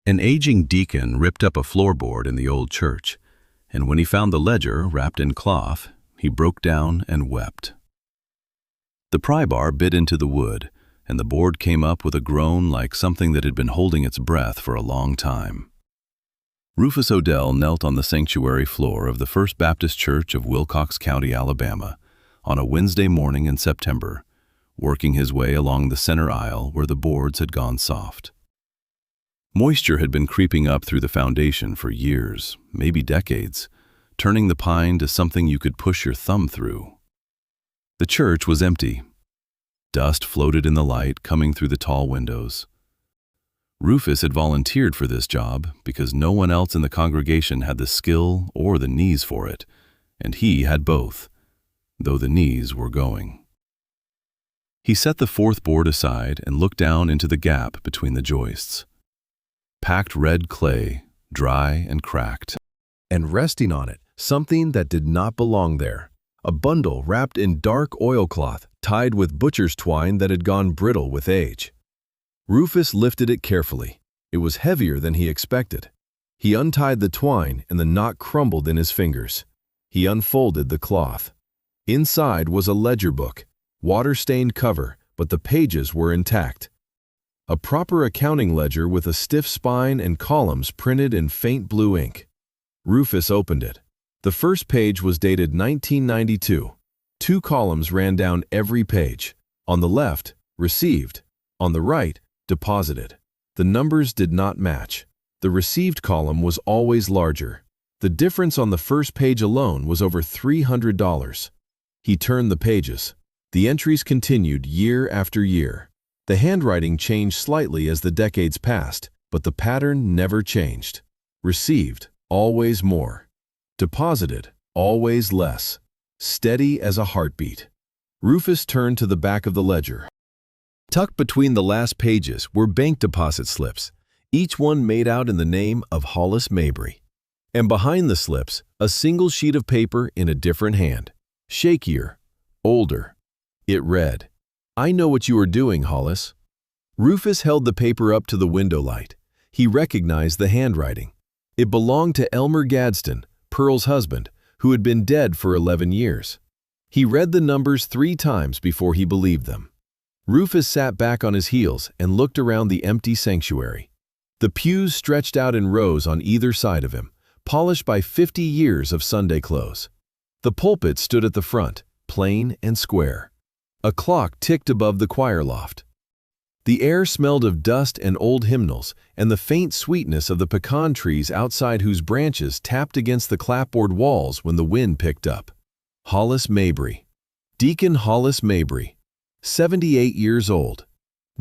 An aging deacon ripped up a floorboard in the old church, and when he found the ledger wrapped in cloth, he broke down and wept. The pry bar bit into the wood, and the board came up with a groan like something that had been holding its breath for a long time. Rufus Odell knelt on the sanctuary floor of the First Baptist Church of Wilcox County, Alabama, on a Wednesday morning in September, working his way along the center aisle where the boards had gone soft. Moisture had been creeping up through the foundation for years, maybe decades, turning the pine to something you could push your thumb through. The church was empty. Dust floated in the light coming through the tall windows. Rufus had volunteered for this job because no one else in the congregation had the skill or the knees for it, and he had both, though the knees were going. He set the fourth board aside and looked down into the gap between the joists. Packed red clay, dry and cracked. And resting on it, something that did not belong there. A bundle wrapped in dark oilcloth, tied with butcher's twine that had gone brittle with age. Rufus lifted it carefully. It was heavier than he expected. He untied the twine and the knot crumbled in his fingers. He unfolded the cloth. Inside was a ledger book, water-stained cover, but the pages were intact. A proper accounting ledger with a stiff spine and columns printed in faint blue ink. Rufus opened it. The first page was dated 1992. 2 columns ran down every page. On the left, received. On the right, deposited. The numbers did not match. The received column was always larger. The difference on the first page alone was over $300. He turned the pages. The entries continued year after year. The handwriting changed slightly as the decades passed, but the pattern never changed. Received, always more. Deposited, always less. Steady as a heartbeat. Rufus turned to the back of the ledger. Tucked between the last pages were bank deposit slips, each one made out in the name of Hollis Mabry. And behind the slips, a single sheet of paper in a different hand, shakier, older. It read, "I know what you are doing, Hollis." Rufus held the paper up to the window light. He recognized the handwriting. It belonged to Elmer Gadsden, Pearl's husband, who had been dead for 11 years. He read the numbers 3 times before he believed them. Rufus sat back on his heels and looked around the empty sanctuary. The pews stretched out in rows on either side of him, polished by 50 years of Sunday clothes. The pulpit stood at the front, plain and square. A clock ticked above the choir loft. The air smelled of dust and old hymnals and the faint sweetness of the pecan trees outside whose branches tapped against the clapboard walls when the wind picked up. Hollis Mabry. Deacon Hollis Mabry. 78 years old.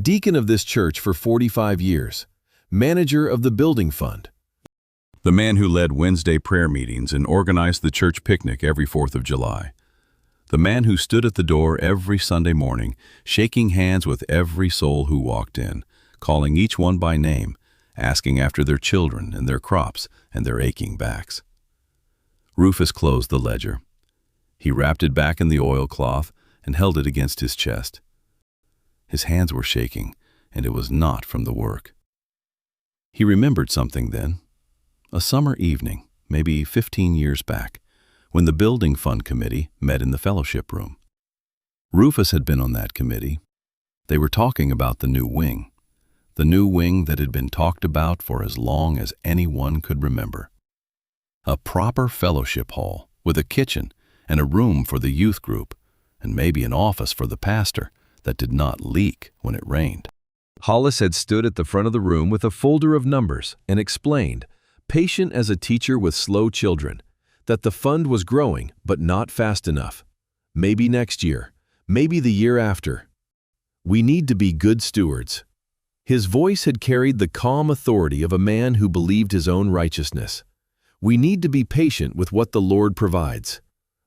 Deacon of this church for 45 years. Manager of the building fund. The man who led Wednesday prayer meetings and organized the church picnic every 4th of July. The man who stood at the door every Sunday morning, shaking hands with every soul who walked in, calling each one by name, asking after their children and their crops and their aching backs. Rufus closed the ledger. He wrapped it back in the oilcloth and held it against his chest. His hands were shaking, and it was not from the work. He remembered something then. A summer evening, maybe 15 years back, when the Building Fund Committee met in the fellowship room. Rufus had been on that committee. They were talking about the new wing that had been talked about for as long as anyone could remember. A proper fellowship hall with a kitchen and a room for the youth group, and maybe an office for the pastor that did not leak when it rained. Hollis had stood at the front of the room with a folder of numbers and explained, patient as a teacher with slow children, that the fund was growing but not fast enough. Maybe next year, maybe the year after. We need to be good stewards. His voice had carried the calm authority of a man who believed his own righteousness. We need to be patient with what the Lord provides.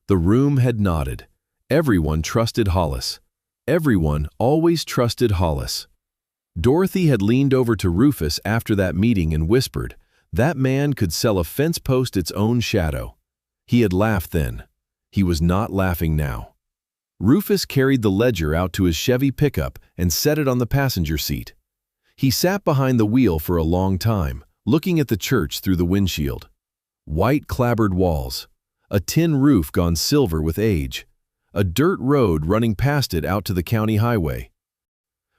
The room had nodded. Everyone trusted Hollis. Everyone always trusted Hollis. Dorothy had leaned over to Rufus after that meeting and whispered, that man could sell a fence post its own shadow. He had laughed then. He was not laughing now. Rufus carried the ledger out to his Chevy pickup and set it on the passenger seat. He sat behind the wheel for a long time, looking at the church through the windshield. White clapboard walls, a tin roof gone silver with age, a dirt road running past it out to the county highway.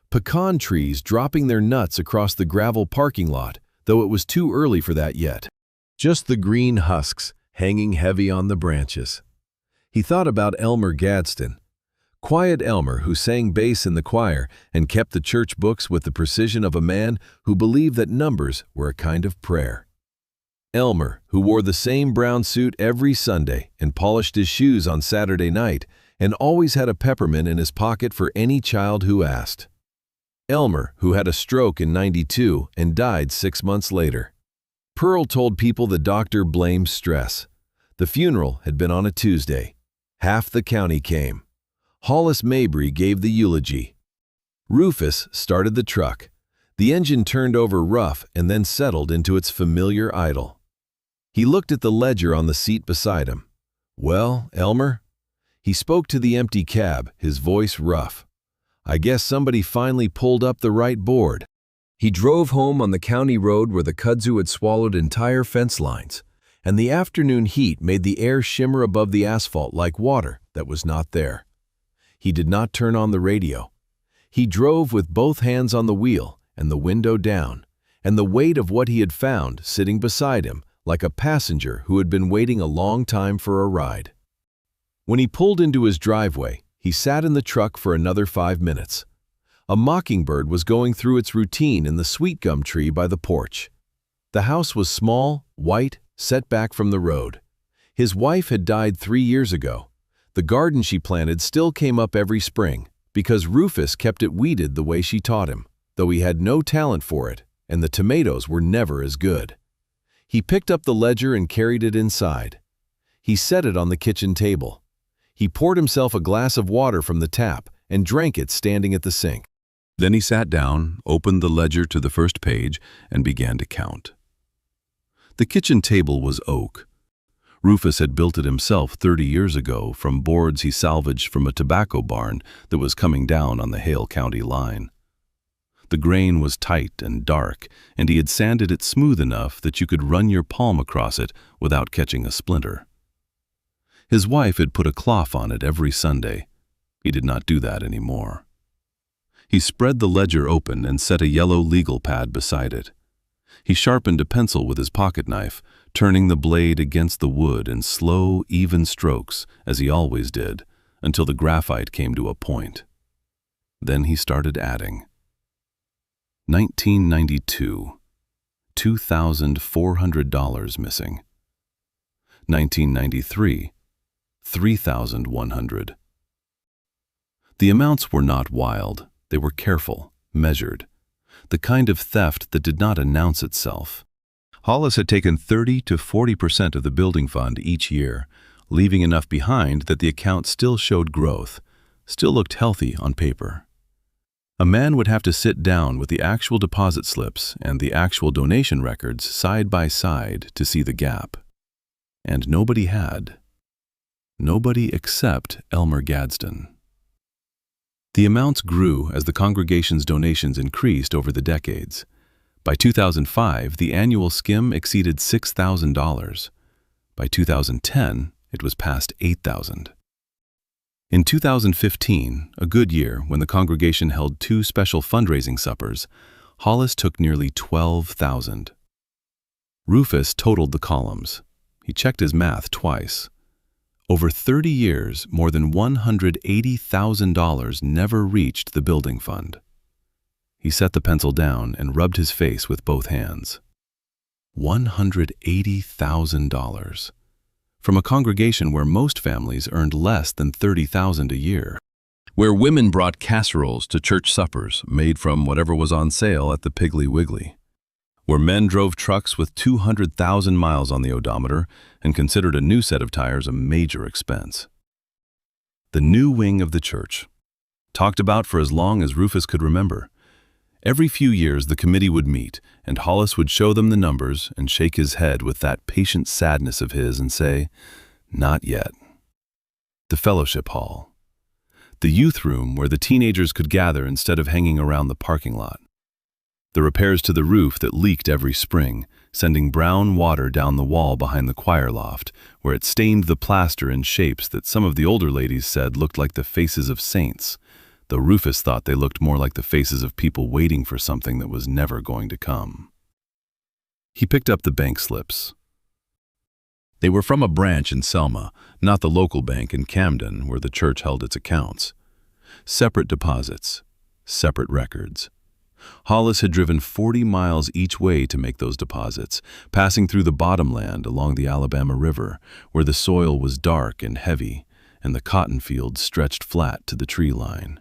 Pecan trees dropping their nuts across the gravel parking lot, though it was too early for that yet. Just the green husks hanging heavy on the branches. He thought about Elmer Gadsden. Quiet Elmer, who sang bass in the choir and kept the church books with the precision of a man who believed that numbers were a kind of prayer. Elmer, who wore the same brown suit every Sunday and polished his shoes on Saturday night and always had a peppermint in his pocket for any child who asked. Elmer, who had a stroke in '92 and died 6 months later. Pearl told people the doctor blamed stress. The funeral had been on a Tuesday. Half the county came. Hollis Mabry gave the eulogy. Rufus started the truck. The engine turned over rough and then settled into its familiar idle. He looked at the ledger on the seat beside him. "Well, Elmer?" He spoke to the empty cab, his voice rough. "I guess somebody finally pulled up the right board." He drove home on the county road where the kudzu had swallowed entire fence lines, and the afternoon heat made the air shimmer above the asphalt like water that was not there. He did not turn on the radio. He drove with both hands on the wheel and the window down, and the weight of what he had found sitting beside him like a passenger who had been waiting a long time for a ride. When he pulled into his driveway, he sat in the truck for another 5 minutes. A mockingbird was going through its routine in the sweet gum tree by the porch. The house was small, white, set back from the road. His wife had died 3 years ago. The garden she planted still came up every spring because Rufus kept it weeded the way she taught him, though he had no talent for it, and the tomatoes were never as good. He picked up the ledger and carried it inside. He set it on the kitchen table. He poured himself a glass of water from the tap and drank it standing at the sink. Then he sat down, opened the ledger to the first page, and began to count. The kitchen table was oak. Rufus had built it himself 30 years ago from boards he salvaged from a tobacco barn that was coming down on the Hale County line. The grain was tight and dark, and he had sanded it smooth enough that you could run your palm across it without catching a splinter. His wife had put a cloth on it every Sunday. He did not do that anymore. He spread the ledger open and set a yellow legal pad beside it. He sharpened a pencil with his pocket knife, turning the blade against the wood in slow, even strokes, as he always did, until the graphite came to a point. Then he started adding. 1992, $2,400 missing. 1993, $3,100. The amounts were not wild. They were careful, measured, the kind of theft that did not announce itself. Hollis had taken 30 to 40% of the building fund each year, leaving enough behind that the account still showed growth, still looked healthy on paper. A man would have to sit down with the actual deposit slips and the actual donation records side by side to see the gap. And nobody had. Nobody except Elmer Gadsden. The amounts grew as the congregation's donations increased over the decades. By 2005, the annual skim exceeded $6,000. By 2010, it was past $8,000. In 2015, a good year when the congregation held 2 special fundraising suppers, Hollis took nearly $12,000. Rufus totaled the columns. He checked his math twice. Over 30 years, more than $180,000 never reached the building fund. He set the pencil down and rubbed his face with both hands. $180,000. From a congregation where most families earned less than $30,000 a year. Where women brought casseroles to church suppers made from whatever was on sale at the Piggly Wiggly. Where men drove trucks with 200,000 miles on the odometer and considered a new set of tires a major expense. The new wing of the church. Talked about for as long as Rufus could remember. Every few years the committee would meet, and Hollis would show them the numbers and shake his head with that patient sadness of his and say, "Not yet." The fellowship hall. The youth room where the teenagers could gather instead of hanging around the parking lot. The repairs to the roof that leaked every spring, sending brown water down the wall behind the choir loft, where it stained the plaster in shapes that some of the older ladies said looked like the faces of saints, though Rufus thought they looked more like the faces of people waiting for something that was never going to come. He picked up the bank slips. They were from a branch in Selma, not the local bank in Camden where the church held its accounts. Separate deposits, separate records. Hollis had driven 40 miles each way to make those deposits, passing through the bottomland along the Alabama River, where the soil was dark and heavy, and the cotton fields stretched flat to the tree line.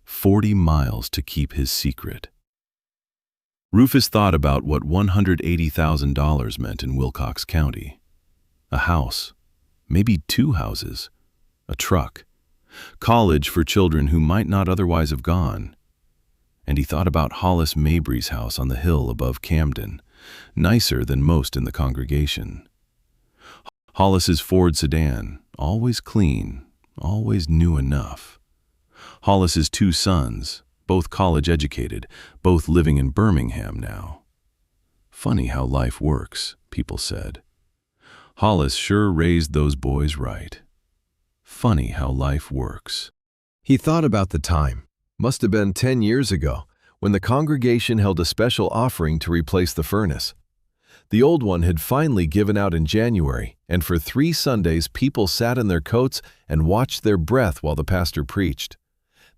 40 miles to keep his secret. Rufus thought about what $180,000 meant in Wilcox County. A house, maybe 2 houses, a truck, college for children who might not otherwise have gone. And he thought about Hollis Mabry's house on the hill above Camden, nicer than most in the congregation. Hollis's Ford sedan, always clean, always new enough. Hollis's 2 sons, both college-educated, both living in Birmingham now. Funny how life works, people said. Hollis sure raised those boys right. Funny how life works. He thought about the time. Must have been 10 years ago, when the congregation held a special offering to replace the furnace. The old one had finally given out in January, and for 3 Sundays people sat in their coats and watched their breath while the pastor preached.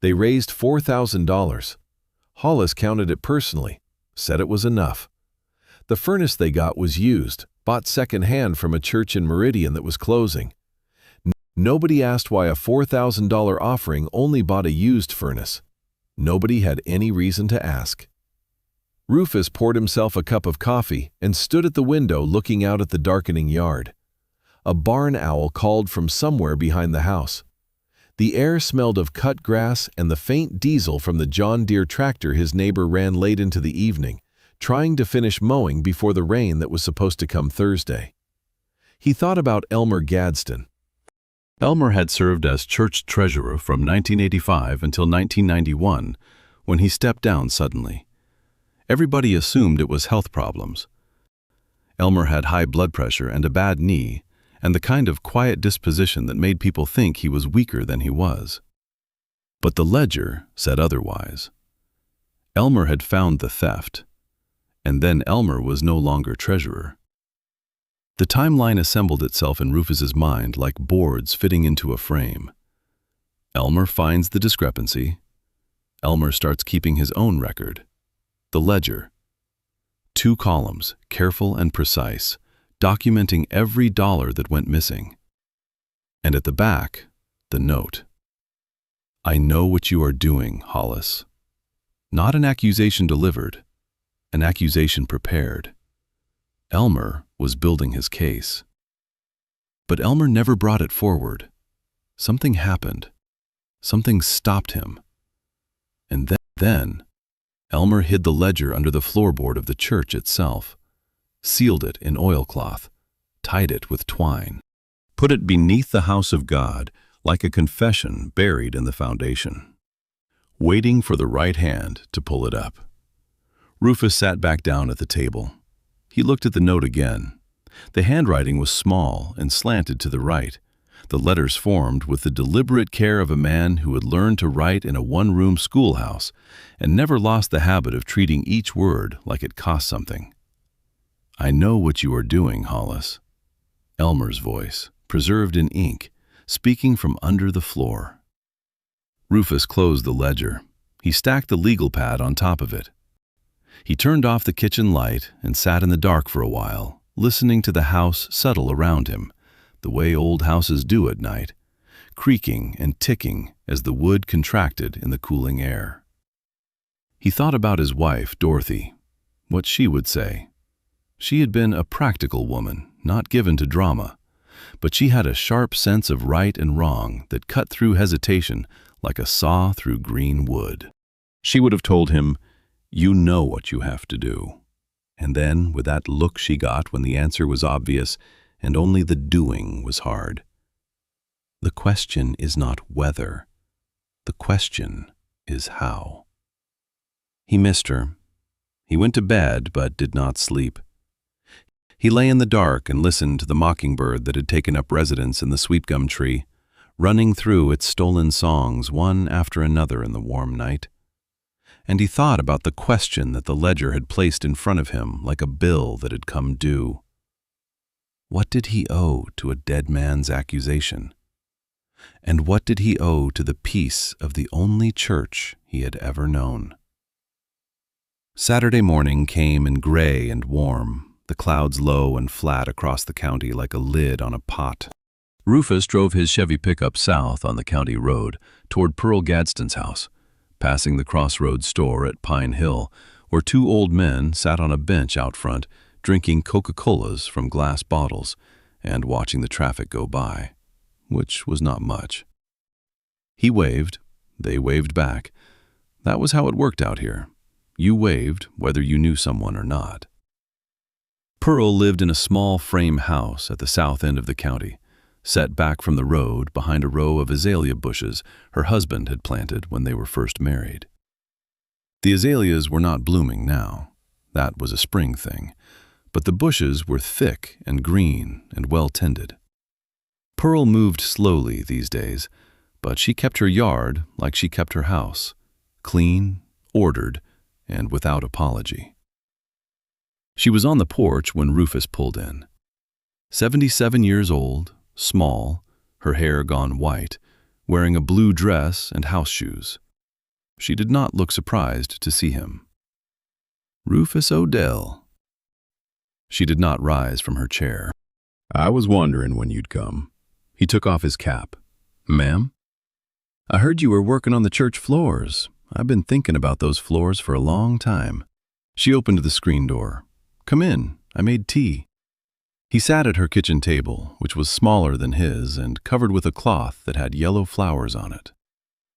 They raised $4,000. Hollis counted it personally, said it was enough. The furnace they got was used, bought second-hand from a church in Meridian that was closing. Nobody asked why a $4,000 offering only bought a used furnace. Nobody had any reason to ask. Rufus poured himself a cup of coffee and stood at the window looking out at the darkening yard. A barn owl called from somewhere behind the house. The air smelled of cut grass and the faint diesel from the John Deere tractor his neighbor ran late into the evening, trying to finish mowing before the rain that was supposed to come Thursday. He thought about Elmer Gadsden. Elmer had served as church treasurer from 1985 until 1991, when he stepped down suddenly. Everybody assumed it was health problems. Elmer had high blood pressure and a bad knee, and the kind of quiet disposition that made people think he was weaker than he was. But the ledger said otherwise. Elmer had found the theft, and then Elmer was no longer treasurer. The timeline assembled itself in Rufus's mind like boards fitting into a frame. Elmer finds the discrepancy. Elmer starts keeping his own record. The ledger. 2 columns, careful and precise, documenting every dollar that went missing. And at the back, the note. I know what you are doing, Hollis. Not an accusation delivered, an accusation prepared. Elmer was building his case. But Elmer never brought it forward. Something happened. Something stopped him. And then Elmer hid the ledger under the floorboard of the church itself, sealed it in oilcloth, tied it with twine, put it beneath the house of God like a confession buried in the foundation, waiting for the right hand to pull it up. Rufus sat back down at the table. He looked at the note again. The handwriting was small and slanted to the right, the letters formed with the deliberate care of a man who had learned to write in a one-room schoolhouse and never lost the habit of treating each word like it cost something. I know what you are doing, Hollis. Elmer's voice, preserved in ink, speaking from under the floor. Rufus closed the ledger. He stacked the legal pad on top of it. He turned off the kitchen light and sat in the dark for a while, listening to the house settle around him, the way old houses do at night, creaking and ticking as the wood contracted in the cooling air. He thought about his wife, Dorothy, what she would say. She had been a practical woman, not given to drama, but she had a sharp sense of right and wrong that cut through hesitation like a saw through green wood. She would have told him, "You know what you have to do." And then, with that look she got when the answer was obvious and only the doing was hard. The question is not whether. The question is how. He missed her. He went to bed but did not sleep. He lay in the dark and listened to the mockingbird that had taken up residence in the sweetgum tree, running through its stolen songs one after another in the warm night. And he thought about the question that the ledger had placed in front of him like a bill that had come due. What did he owe to a dead man's accusation? And what did he owe to the peace of the only church he had ever known? Saturday morning came in gray and warm, the clouds low and flat across the county like a lid on a pot. Rufus drove his Chevy pickup south on the county road toward Pearl Gadsden's house, passing the Crossroads store at Pine Hill, where two old men sat on a bench out front, drinking Coca-Colas from glass bottles and watching the traffic go by, which was not much. He waved, they waved back. That was how it worked out here. You waved whether you knew someone or not. Pearl lived in a small frame house at the south end of the county, set back from the road behind a row of azalea bushes her husband had planted when they were first married. The azaleas were not blooming now. That was a spring thing. But the bushes were thick and green and well tended. Pearl moved slowly these days, but she kept her yard like she kept her house, clean, ordered, and without apology. She was on the porch when Rufus pulled in. 77 years old, small, her hair gone white, wearing a blue dress and house shoes. She did not look surprised to see him. Rufus O'Dell. She did not rise from her chair. I was wondering when you'd come. He took off his cap. Ma'am? I heard you were working on the church floors. I've been thinking about those floors for a long time. She opened the screen door. Come in, I made tea. He sat at her kitchen table, which was smaller than his and covered with a cloth that had yellow flowers on it.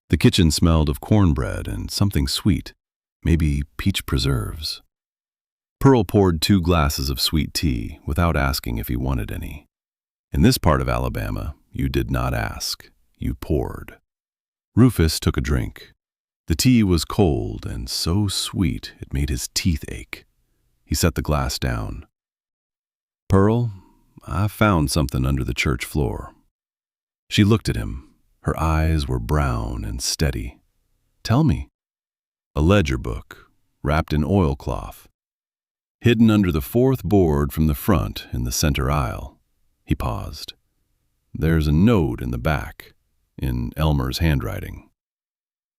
The kitchen smelled of cornbread and something sweet, maybe peach preserves. Pearl poured 2 glasses of sweet tea without asking if he wanted any. In this part of Alabama, you did not ask, you poured. Rufus took a drink. The tea was cold and so sweet it made his teeth ache. He set the glass down. Pearl, I found something under the church floor. She looked at him. Her eyes were brown and steady. Tell me. A ledger book, wrapped in oilcloth. Hidden under the 4th board from the front in the center aisle. He paused. There's a note in the back, in Elmer's handwriting.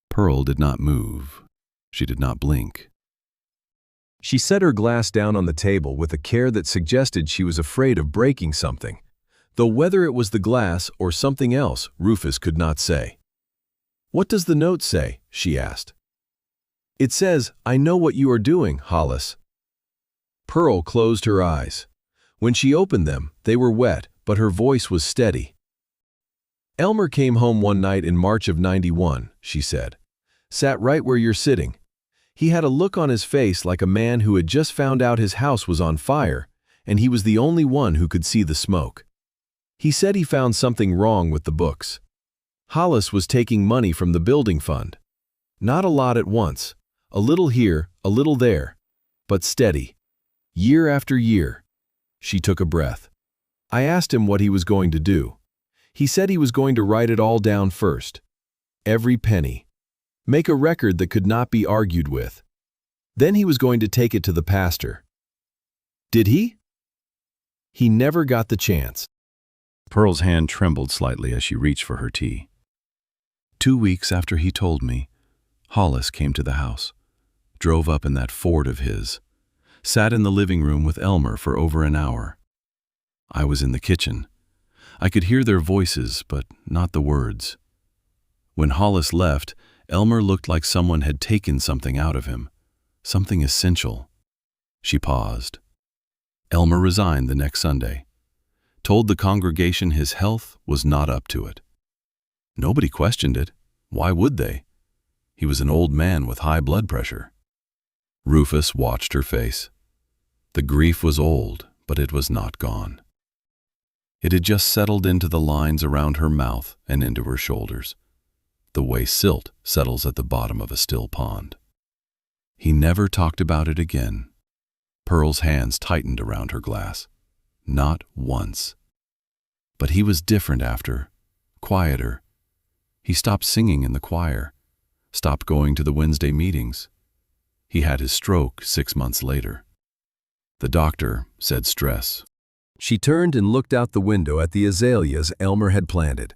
Pearl did not move. She did not blink. She set her glass down on the table with a care that suggested she was afraid of breaking something, though whether it was the glass or something else, Rufus could not say. What does the note say? She asked. It says, I know what you are doing, Hollis. Pearl closed her eyes. When she opened them, they were wet, but her voice was steady. Elmer came home one night in March of '91, she said. Sat right where you're sitting. He had a look on his face like a man who had just found out his house was on fire, and he was the only one who could see the smoke. He said he found something wrong with the books. Hollis was taking money from the building fund. Not a lot at once, a little here, a little there, but steady. Year after year. She took a breath. I asked him what he was going to do. He said he was going to write it all down first. Every penny. Make a record that could not be argued with. Then he was going to take it to the pastor. Did he? He never got the chance. Pearl's hand trembled slightly as she reached for her tea. 2 weeks after he told me, Hollis came to the house, drove up in that Ford of his, sat in the living room with Elmer for over an hour. I was in the kitchen. I could hear their voices, but not the words. When Hollis left, Elmer looked like someone had taken something out of him, something essential. She paused. Elmer resigned the next Sunday, told the congregation his health was not up to it. Nobody questioned it. Why would they? He was an old man with high blood pressure. Rufus watched her face. The grief was old, but it was not gone. It had just settled into the lines around her mouth and into her shoulders, the way silt settles at the bottom of a still pond. He never talked about it again. Pearl's hands tightened around her glass. Not once. But he was different after, quieter. He stopped singing in the choir, stopped going to the Wednesday meetings. He had his stroke 6 months later. The doctor said stress. She turned and looked out the window at the azaleas Elmer had planted.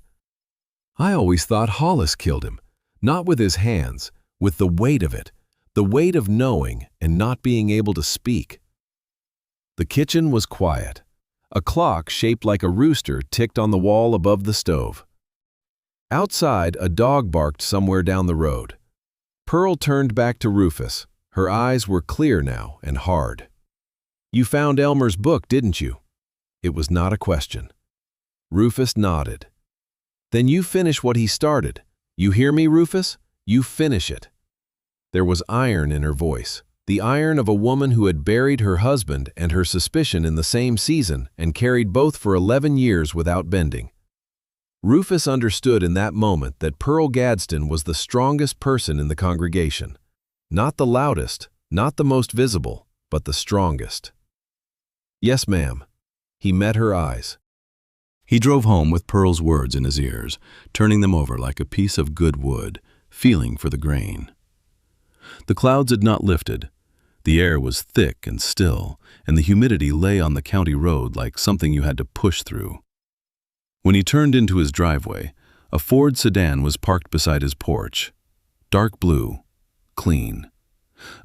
I always thought Hollis killed him, not with his hands, with the weight of it, the weight of knowing and not being able to speak. The kitchen was quiet. A clock shaped like a rooster ticked on the wall above the stove. Outside, a dog barked somewhere down the road. Pearl turned back to Rufus. Her eyes were clear now and hard. "You found Elmer's book, didn't you?" It was not a question. Rufus nodded. "Then you finish what he started. You hear me, Rufus? You finish it." There was iron in her voice, the iron of a woman who had buried her husband and her suspicion in the same season and carried both for 11 years without bending. Rufus understood in that moment that Pearl Gadsden was the strongest person in the congregation. Not the loudest, not the most visible, but the strongest. "Yes, ma'am." He met her eyes. He drove home with Pearl's words in his ears, turning them over like a piece of good wood, feeling for the grain. The clouds had not lifted. The air was thick and still, and the humidity lay on the county road like something you had to push through. When he turned into his driveway, a Ford sedan was parked beside his porch. Dark blue, clean.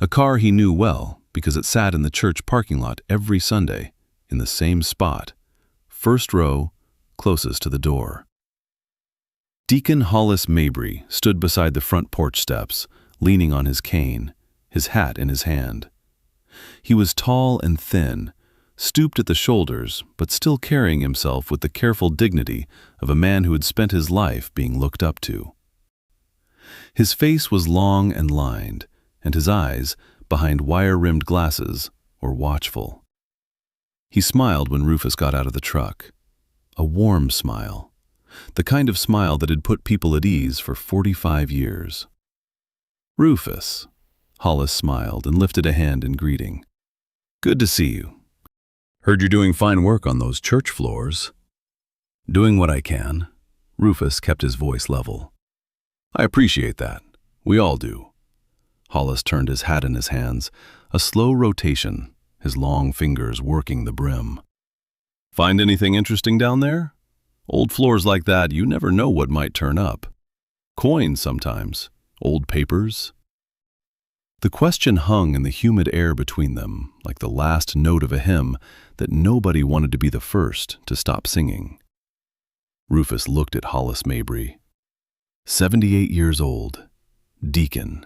A car he knew well because it sat in the church parking lot every Sunday, in the same spot, first row, closest to the door. Deacon Hollis Mabry stood beside the front porch steps, leaning on his cane, his hat in his hand. He was tall and thin, stooped at the shoulders, but still carrying himself with the careful dignity of a man who had spent his life being looked up to. His face was long and lined, and his eyes, behind wire-rimmed glasses, were watchful. He smiled when Rufus got out of the truck. A warm smile, the kind of smile that had put people at ease for 45 years. "Rufus," Hollis smiled and lifted a hand in greeting. "Good to see you. Heard you're doing fine work on those church floors." "Doing what I can." Rufus kept his voice level. "I appreciate that. We all do." Hollis turned his hat in his hands, a slow rotation, his long fingers working the brim. "Find anything interesting down there? Old floors like that, you never know what might turn up. Coins sometimes, old papers." The question hung in the humid air between them, like the last note of a hymn that nobody wanted to be the first to stop singing. Rufus looked at Hollis Mabry. 78 years old, deacon,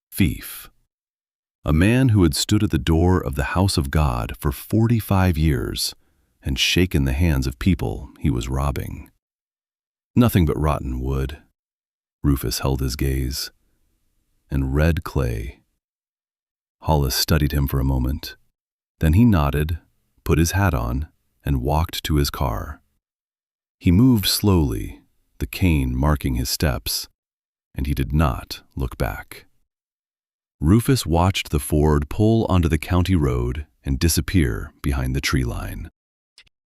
fief. A man who had stood at the door of the house of God for 45 years and shaken the hands of people he was robbing. Nothing but rotten wood. Rufus held his gaze. And red clay. Hollis studied him for a moment. Then he nodded, put his hat on, and walked to his car. He moved slowly, the cane marking his steps, and he did not look back. Rufus watched the Ford pull onto the county road and disappear behind the tree line.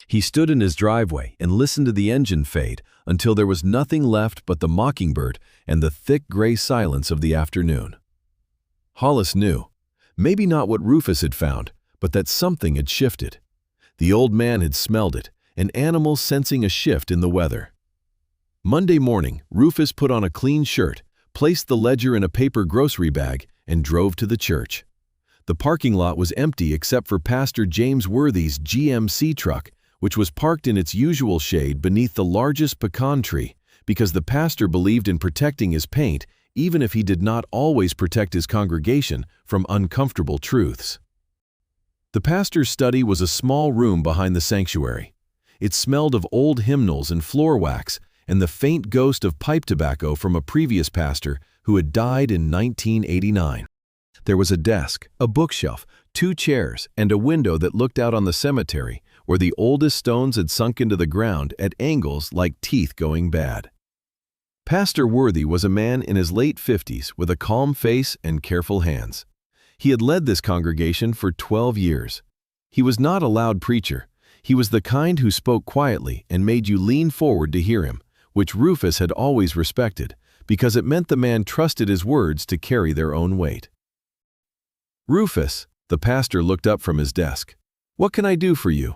He stood in his driveway and listened to the engine fade until there was nothing left but the mockingbird and the thick gray silence of the afternoon. Hollis knew, maybe not what Rufus had found, but that something had shifted. The old man had smelled it, an animal sensing a shift in the weather. Monday morning, Rufus put on a clean shirt, placed the ledger in a paper grocery bag, and drove to the church. The parking lot was empty except for Pastor James Worthy's GMC truck, which was parked in its usual shade beneath the largest pecan tree, because the pastor believed in protecting his paint, even if he did not always protect his congregation from uncomfortable truths. The pastor's study was a small room behind the sanctuary. It smelled of old hymnals and floor wax and the faint ghost of pipe tobacco from a previous pastor who had died in 1989. There was a desk, a bookshelf, 2 chairs, and a window that looked out on the cemetery, where the oldest stones had sunk into the ground at angles like teeth going bad. Pastor Worthy was a man in his late 50s with a calm face and careful hands. He had led this congregation for 12 years. He was not a loud preacher. He was the kind who spoke quietly and made you lean forward to hear him, which Rufus had always respected, because it meant the man trusted his words to carry their own weight. "Rufus," the pastor looked up from his desk. "What can I do for you?"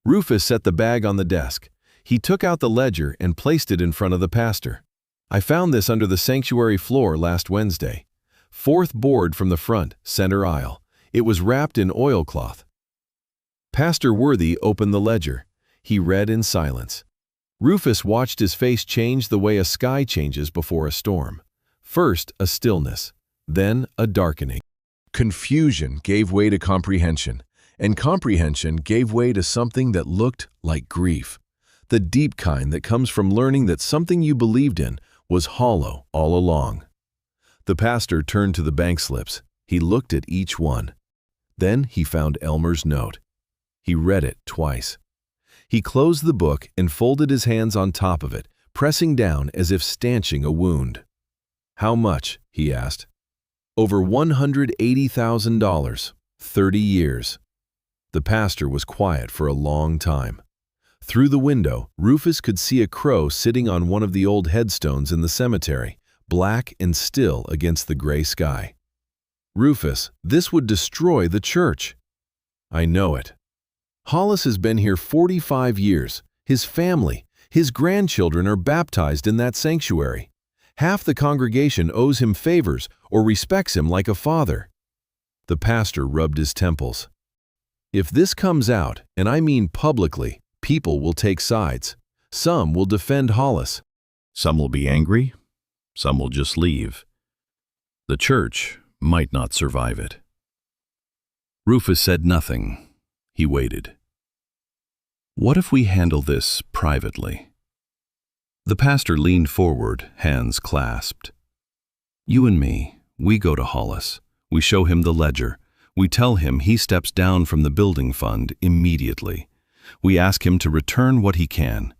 Rufus set the bag on the desk. He took out the ledger and placed it in front of the pastor. "I found this under the sanctuary floor last Wednesday. Fourth board from the front, center aisle. It was wrapped in oilcloth." Pastor Worthy opened the ledger. He read in silence. Rufus watched his face change the way a sky changes before a storm. First, a stillness, then a darkening. Confusion gave way to comprehension, and comprehension gave way to something that looked like grief. The deep kind that comes from learning that something you believed in was hollow all along. The pastor turned to the bank slips. He looked at each one. Then he found Elmer's note. He read it twice. He closed the book and folded his hands on top of it, pressing down as if stanching a wound. "How much?" he asked. "Over $180,000, 30 years. The pastor was quiet for a long time. Through the window, Rufus could see a crow sitting on one of the old headstones in the cemetery, black and still against the gray sky. "Rufus, this would destroy the church." "I know it. Hollis has been here 45 years. His family, his grandchildren are baptized in that sanctuary. Half the congregation owes him favors or respects him like a father." The pastor rubbed his temples. "If this comes out, and I mean publicly, people will take sides. Some will defend Hollis. Some will be angry, some will just leave. The church might not survive it." Rufus said nothing. He waited. "What if we handle this privately?" The pastor leaned forward, hands clasped. "You and me, we go to Hollis. We show him the ledger. We tell him he steps down from the building fund immediately. We ask him to return what he can.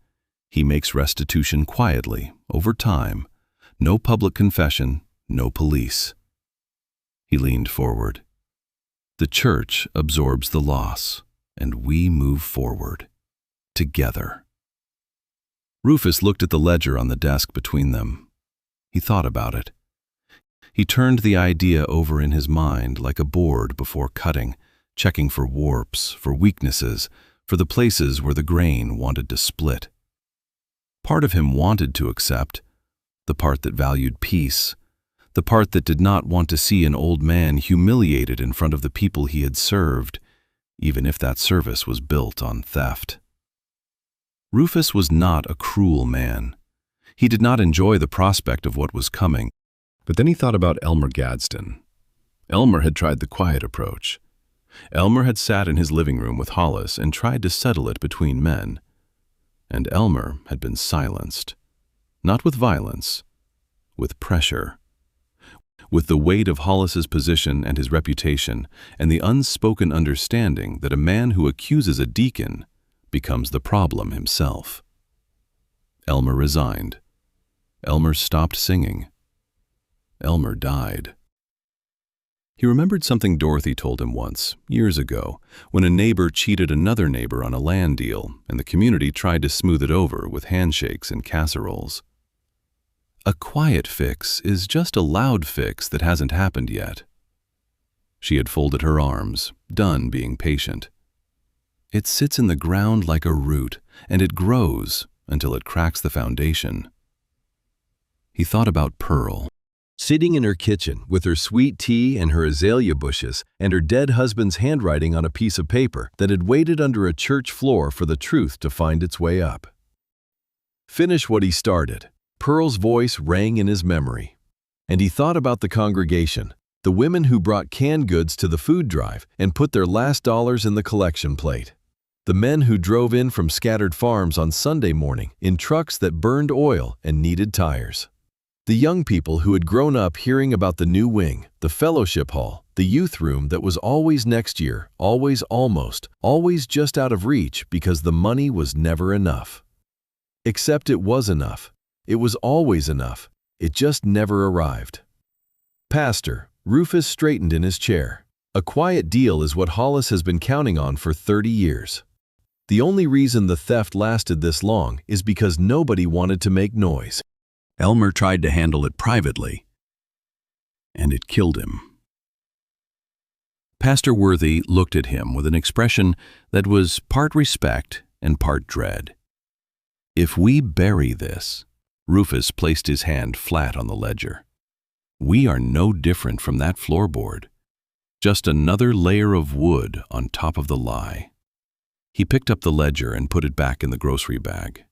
He makes restitution quietly, over time. No public confession, no police." He leaned forward. "The church absorbs the loss, and we move forward. Together." Rufus looked at the ledger on the desk between them. He thought about it. He turned the idea over in his mind like a board before cutting, checking for warps, for weaknesses, for the places where the grain wanted to split. Part of him wanted to accept, the part that valued peace, the part that did not want to see an old man humiliated in front of the people he had served, even if that service was built on theft. Rufus was not a cruel man. He did not enjoy the prospect of what was coming. But then he thought about Elmer Gadsden. Elmer had tried the quiet approach. Elmer had sat in his living room with Hollis and tried to settle it between men. And Elmer had been silenced. Not with violence, with pressure. With the weight of Hollis's position and his reputation, and the unspoken understanding that a man who accuses a deacon becomes the problem himself. Elmer resigned. Elmer stopped singing. Elmer died. He remembered something Dorothy told him once, years ago, when a neighbor cheated another neighbor on a land deal, and the community tried to smooth it over with handshakes and casseroles. A quiet fix is just a loud fix that hasn't happened yet. She had folded her arms, done being patient. It sits in the ground like a root, and it grows until it cracks the foundation. He thought about Pearl. Sitting in her kitchen with her sweet tea and her azalea bushes and her dead husband's handwriting on a piece of paper that had waited under a church floor for the truth to find its way up. Finish what he started. Pearl's voice rang in his memory. And he thought about the congregation, the women who brought canned goods to the food drive and put their last dollars in the collection plate. The men who drove in from scattered farms on Sunday morning in trucks that burned oil and needed tires. The young people who had grown up hearing about the new wing, the fellowship hall, the youth room that was always next year, always almost, always just out of reach because the money was never enough. Except it was enough. It was always enough. It just never arrived. Pastor, Rufus straightened in his chair. A quiet deal is what Hollis has been counting on for 30 years. The only reason the theft lasted this long is because nobody wanted to make noise. Elmer tried to handle it privately, and it killed him. Pastor Worthy looked at him with an expression that was part respect and part dread. If we bury this, Rufus placed his hand flat on the ledger. We are no different from that floorboard, just another layer of wood on top of the lie. He picked up the ledger and put it back in the grocery bag.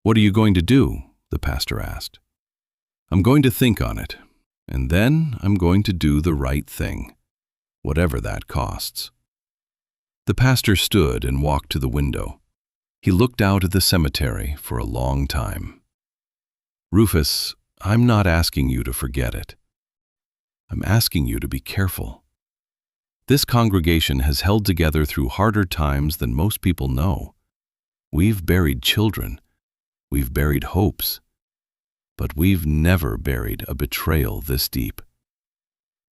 What are you going to do? The pastor asked. I'm going to think on it, and then I'm going to do the right thing, whatever that costs. The pastor stood and walked to the window. He looked out at the cemetery for a long time. Rufus, I'm not asking you to forget it. I'm asking you to be careful. This congregation has held together through harder times than most people know. We've buried children. We've buried hopes. But we've never buried a betrayal this deep.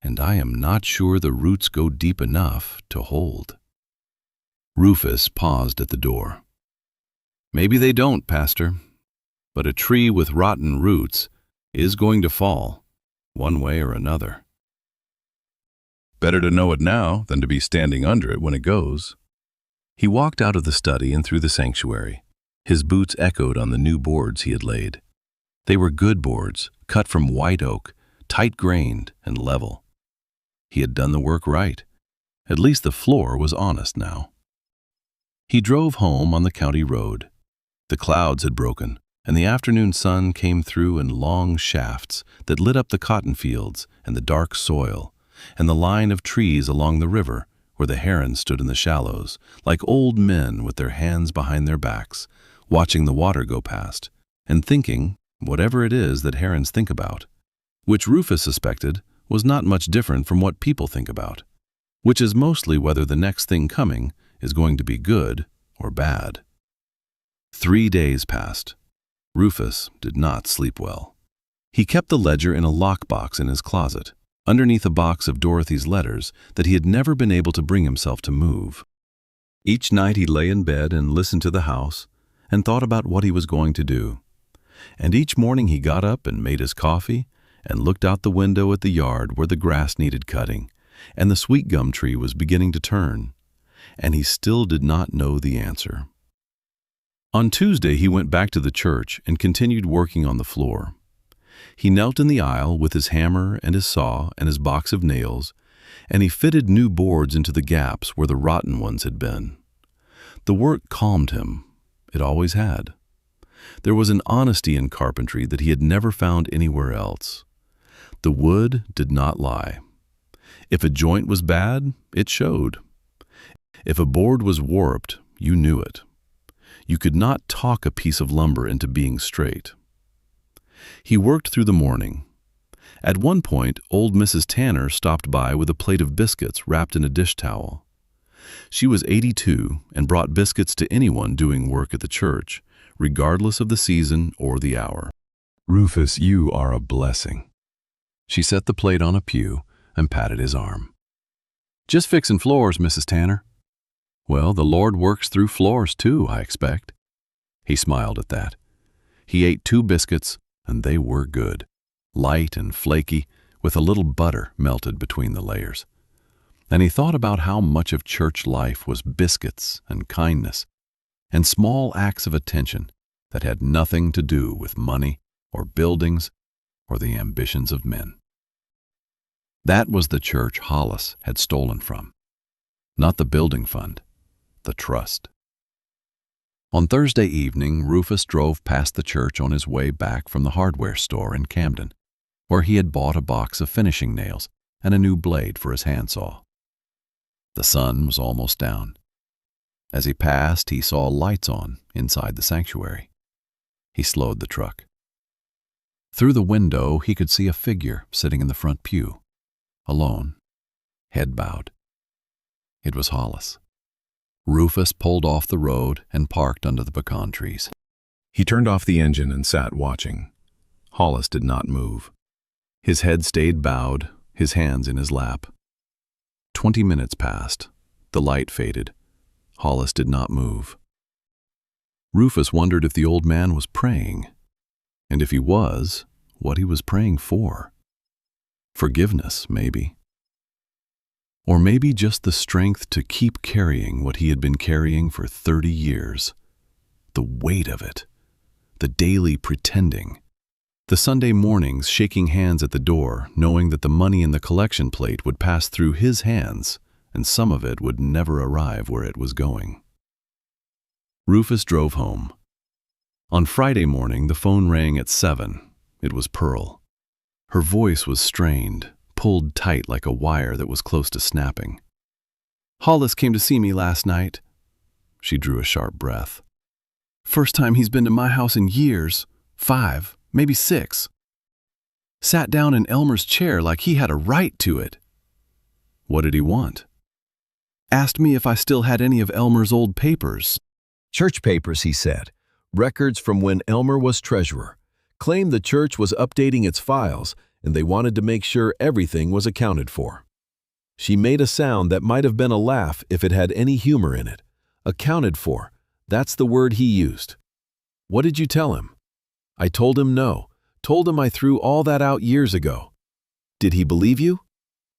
And I am not sure the roots go deep enough to hold. Rufus paused at the door. Maybe they don't, Pastor, but a tree with rotten roots is going to fall, one way or another. Better to know it now than to be standing under it when it goes. He walked out of the study and through the sanctuary. His boots echoed on the new boards he had laid. They were good boards, cut from white oak, tight-grained and level. He had done the work right. At least the floor was honest now. He drove home on the county road. The clouds had broken, and the afternoon sun came through in long shafts that lit up the cotton fields and the dark soil, and the line of trees along the river where the herons stood in the shallows, like old men with their hands behind their backs, watching the water go past, and thinking whatever it is that herons think about, which Rufus suspected was not much different from what people think about, which is mostly whether the next thing coming is going to be good or bad. 3 days passed. Rufus did not sleep well. He kept the ledger in a lockbox in his closet, underneath a box of Dorothy's letters that he had never been able to bring himself to move. Each night he lay in bed and listened to the house and thought about what he was going to do. And each morning he got up and made his coffee and looked out the window at the yard where the grass needed cutting and the sweet gum tree was beginning to turn. And he still did not know the answer. On Tuesday he went back to the church and continued working on the floor. He knelt in the aisle with his hammer and his saw and his box of nails, and he fitted new boards into the gaps where the rotten ones had been. The work calmed him. It always had. There was an honesty in carpentry that he had never found anywhere else. The wood did not lie. If a joint was bad, it showed. If a board was warped, you knew it. You could not talk a piece of lumber into being straight. He worked through the morning. At one point, old Mrs. Tanner stopped by with a plate of biscuits wrapped in a dish towel. She was 82 and brought biscuits to anyone doing work at the church, regardless of the season or the hour. Rufus, you are a blessing. She set the plate on a pew and patted his arm. Just fixing floors, Mrs. Tanner. Well, the Lord works through floors too, I expect. He smiled at that. He ate 2 biscuits, and they were good, light and flaky, with a little butter melted between the layers. And he thought about how much of church life was biscuits and kindness, and small acts of attention that had nothing to do with money or buildings or the ambitions of men. That was the church Hollis had stolen from. Not the building fund, the trust. On Thursday evening, Rufus drove past the church on his way back from the hardware store in Camden, where he had bought a box of finishing nails and a new blade for his handsaw. The sun was almost down. As he passed, he saw lights on inside the sanctuary. He slowed the truck. Through the window, he could see a figure sitting in the front pew, alone, head bowed. It was Hollis. Rufus pulled off the road and parked under the pecan trees. He turned off the engine and sat watching. Hollis did not move. His head stayed bowed, his hands in his lap. 20 minutes passed. The light faded. Hollis did not move. Rufus wondered if the old man was praying, and if he was, what he was praying for. Forgiveness, maybe. Or maybe just the strength to keep carrying what he had been carrying for 30 years. The weight of it. The daily pretending. The Sunday mornings shaking hands at the door, knowing that the money in the collection plate would pass through his hands, and some of it would never arrive where it was going. Rufus drove home. On Friday morning, the phone rang at 7. It was Pearl. Her voice was strained, pulled tight like a wire that was close to snapping. "Hollis came to see me last night." She drew a sharp breath. "First time he's been to my house in years. 5, maybe 6. Sat down in Elmer's chair like he had a right to it." "What did he want?" "Asked me if I still had any of Elmer's old papers." Church papers, he said. Records from when Elmer was treasurer. Claimed the church was updating its files, and they wanted to make sure everything was accounted for. She made a sound that might have been a laugh if it had any humor in it. Accounted for. That's the word he used. "What did you tell him?" "I told him no. Told him I threw all that out years ago." "Did he believe you?"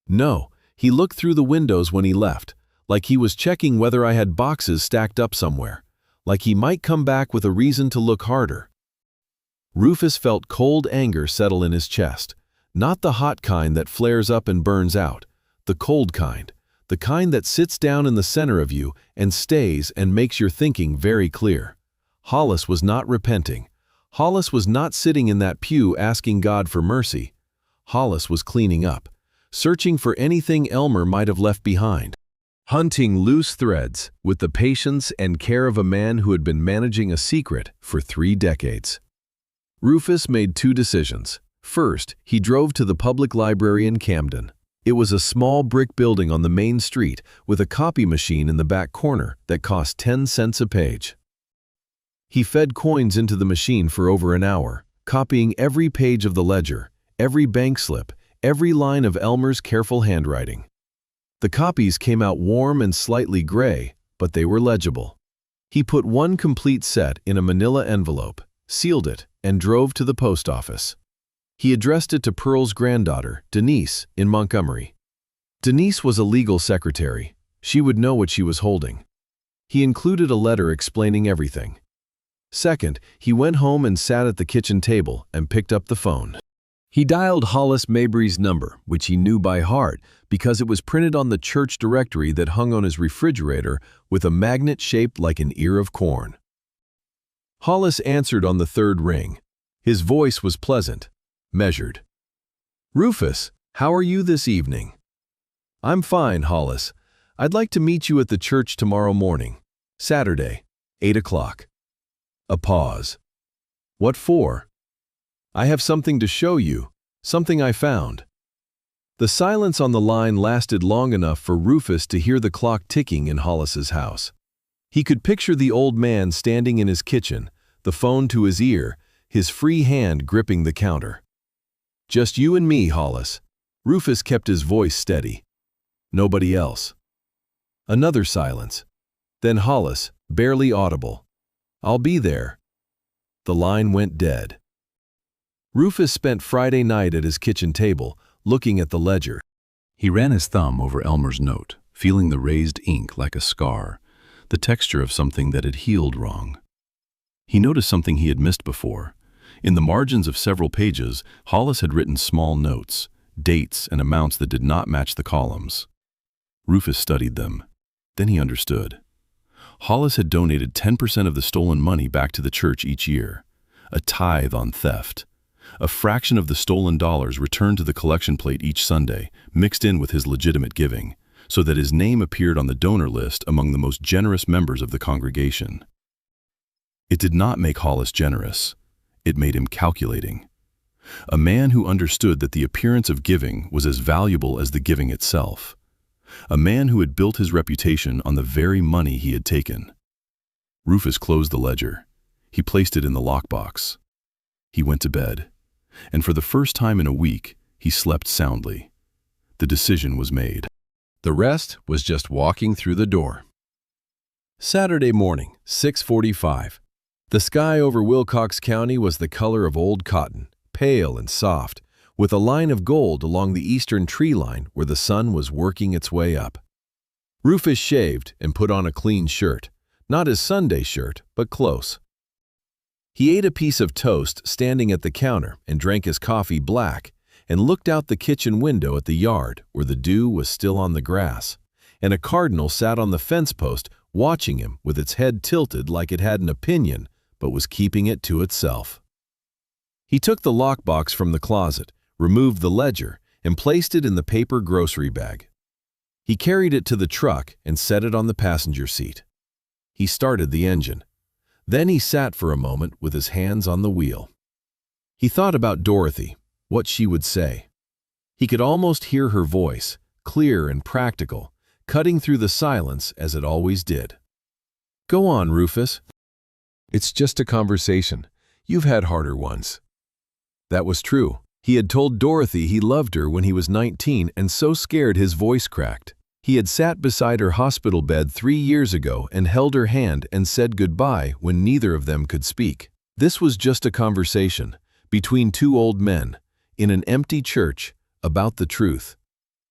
"No. He looked through the windows when he left, like he was checking whether I had boxes stacked up somewhere, like he might come back with a reason to look harder." Rufus felt cold anger settle in his chest. Not the hot kind that flares up and burns out, the cold kind, the kind that sits down in the center of you and stays and makes your thinking very clear. Hollis was not repenting. Hollis was not sitting in that pew asking God for mercy. Hollis was cleaning up, searching for anything Elmer might have left behind. Hunting loose threads with the patience and care of a man who had been managing a secret for 3 decades. Rufus made 2 decisions. First, he drove to the public library in Camden. It was a small brick building on the main street with a copy machine in the back corner that cost 10 cents a page. He fed coins into the machine for over an hour, copying every page of the ledger, every bank slip, every line of Elmer's careful handwriting. The copies came out warm and slightly gray, but they were legible. He put 1 complete set in a manila envelope, sealed it, and drove to the post office. He addressed it to Pearl's granddaughter, Denise, in Montgomery. Denise was a legal secretary. She would know what she was holding. He included a letter explaining everything. Second, he went home and sat at the kitchen table and picked up the phone. He dialed Hollis Mabry's number, which he knew by heart because it was printed on the church directory that hung on his refrigerator with a magnet shaped like an ear of corn. Hollis answered on the 3rd ring. His voice was pleasant, measured. "Rufus, how are you this evening?" "I'm fine, Hollis. I'd like to meet you at the church tomorrow morning, Saturday, 8 o'clock. A pause. "What for?" "I have something to show you, something I found." The silence on the line lasted long enough for Rufus to hear the clock ticking in Hollis's house. He could picture the old man standing in his kitchen, the phone to his ear, his free hand gripping the counter. "Just you and me, Hollis." Rufus kept his voice steady. "Nobody else." Another silence. Then Hollis, barely audible. "I'll be there." The line went dead. Rufus spent Friday night at his kitchen table, looking at the ledger. He ran his thumb over Elmer's note, feeling the raised ink like a scar, the texture of something that had healed wrong. He noticed something he had missed before. In the margins of several pages, Hollis had written small notes, dates and amounts that did not match the columns. Rufus studied them. Then he understood. Hollis had donated 10% of the stolen money back to the church each year, a tithe on theft. A fraction of the stolen dollars returned to the collection plate each Sunday, mixed in with his legitimate giving, so that his name appeared on the donor list among the most generous members of the congregation. It did not make Hollis generous. It made him calculating. A man who understood that the appearance of giving was as valuable as the giving itself. A man who had built his reputation on the very money he had taken. Rufus closed the ledger. He placed it in the lockbox. He went to bed, and for the first time in a week, he slept soundly. The decision was made. The rest was just walking through the door. Saturday morning, 6:45. The sky over Wilcox County was the color of old cotton, pale and soft, with a line of gold along the eastern tree line where the sun was working its way up. Rufus shaved and put on a clean shirt, not his Sunday shirt, but close. He ate a piece of toast standing at the counter and drank his coffee black and looked out the kitchen window at the yard where the dew was still on the grass, and a cardinal sat on the fence post watching him with its head tilted like it had an opinion but was keeping it to itself. He took the lockbox from the closet, removed the ledger, and placed it in the paper grocery bag. He carried it to the truck and set it on the passenger seat. He started the engine. Then he sat for a moment with his hands on the wheel. He thought about Dorothy, what she would say. He could almost hear her voice, clear and practical, cutting through the silence as it always did. "Go on, Rufus. It's just a conversation. You've had harder ones." That was true. He had told Dorothy he loved her when he was 19 and so scared his voice cracked. He had sat beside her hospital bed 3 years ago and held her hand and said goodbye when neither of them could speak. This was just a conversation between two old men in an empty church about the truth.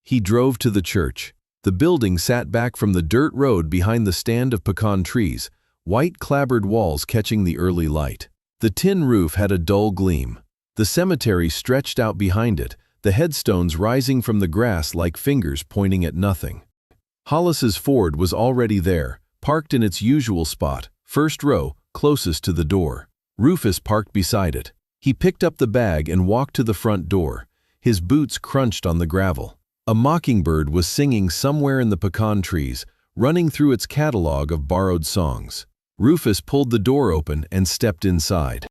He drove to the church. The building sat back from the dirt road behind the stand of pecan trees, white clapboard walls catching the early light. The tin roof had a dull gleam. The cemetery stretched out behind it, the headstones rising from the grass like fingers pointing at nothing. Hollis's Ford was already there, parked in its usual spot, first row, closest to the door. Rufus parked beside it. He picked up the bag and walked to the front door. His boots crunched on the gravel. A mockingbird was singing somewhere in the pecan trees, running through its catalog of borrowed songs. Rufus pulled the door open and stepped inside.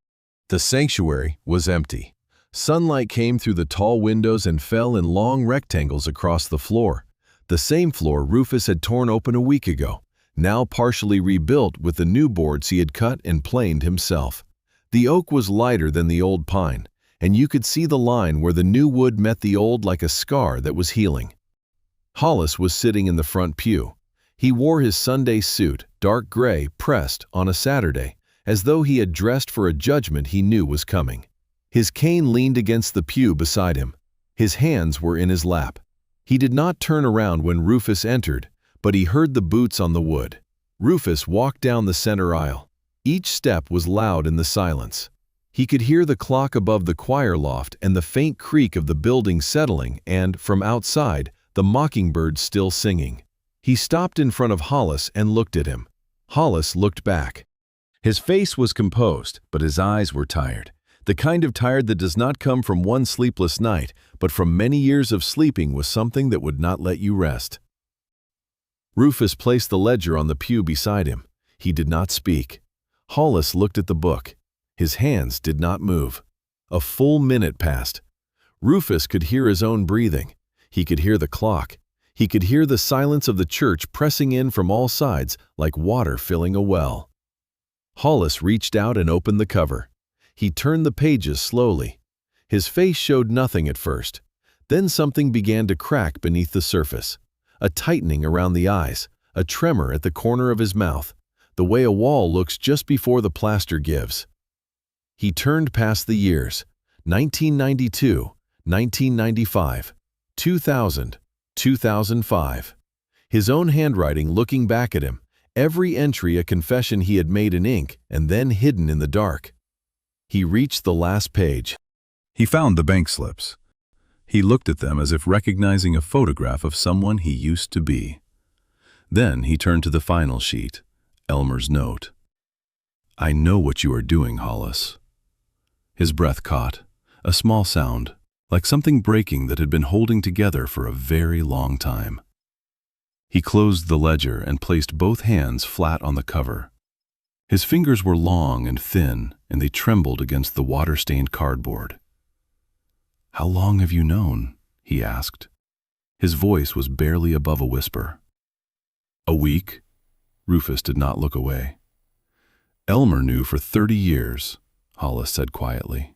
The sanctuary was empty. Sunlight came through the tall windows and fell in long rectangles across the floor. The same floor Rufus had torn open a week ago, now partially rebuilt with the new boards he had cut and planed himself. The oak was lighter than the old pine, and you could see the line where the new wood met the old like a scar that was healing. Hollis was sitting in the front pew. He wore his Sunday suit, dark gray, pressed on a Saturday, as though he had dressed for a judgment he knew was coming. His cane leaned against the pew beside him. His hands were in his lap. He did not turn around when Rufus entered, but he heard the boots on the wood. Rufus walked down the center aisle. Each step was loud in the silence. He could hear the clock above the choir loft and the faint creak of the building settling and, from outside, the mockingbird still singing. He stopped in front of Hollis and looked at him. Hollis looked back. His face was composed, but his eyes were tired. The kind of tired that does not come from one sleepless night, but from many years of sleeping with something that would not let you rest. Rufus placed the ledger on the pew beside him. He did not speak. Hollis looked at the book. His hands did not move. A full minute passed. Rufus could hear his own breathing. He could hear the clock. He could hear the silence of the church pressing in from all sides like water filling a well. Hollis reached out and opened the cover. He turned the pages slowly. His face showed nothing at first. Then something began to crack beneath the surface. A tightening around the eyes, a tremor at the corner of his mouth, the way a wall looks just before the plaster gives. He turned past the years, 1992, 1995, 2000, 2005. His own handwriting looking back at him, every entry a confession he had made in ink and then hidden in the dark. He reached the last page. He found the bank slips. He looked at them as if recognizing a photograph of someone he used to be. Then he turned to the final sheet, Elmer's note. "I know what you are doing, Hollis." His breath caught, a small sound, like something breaking that had been holding together for a very long time. He closed the ledger and placed both hands flat on the cover. His fingers were long and thin, and they trembled against the water-stained cardboard. "How long have you known?" he asked. His voice was barely above a whisper. "A week?" Rufus did not look away. "Elmer knew for 30 years, Hollis said quietly.